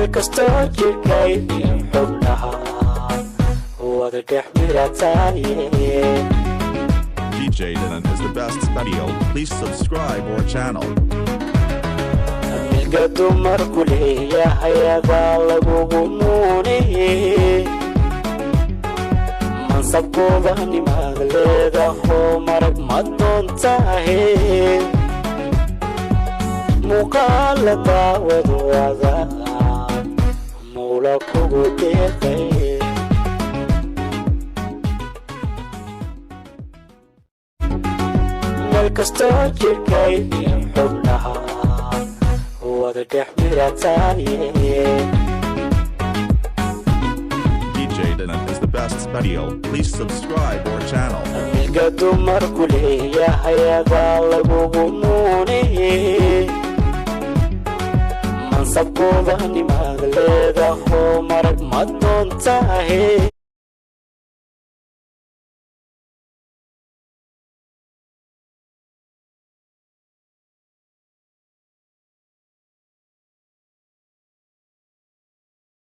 kastoo jirkayga xubnaha wada dhex mirataaye. DJ Dylan is the best video. Please subscribe our channel. Milga dumarku leeyahay adaa lagugu nuuniye, mansabkooda nimaad leedaho marag ma doontaahe. muuqaala daawadu adaa mawla kugu deeqay. kastoo jirkayga xubnaha wada dhex mirataaye. DJ Dylan is the best video. Please subscribe our channel. milga dumarku leeyahay adaa lagugu nuuniye, mansabkooda nimaad leedaho marag ma doontaahe.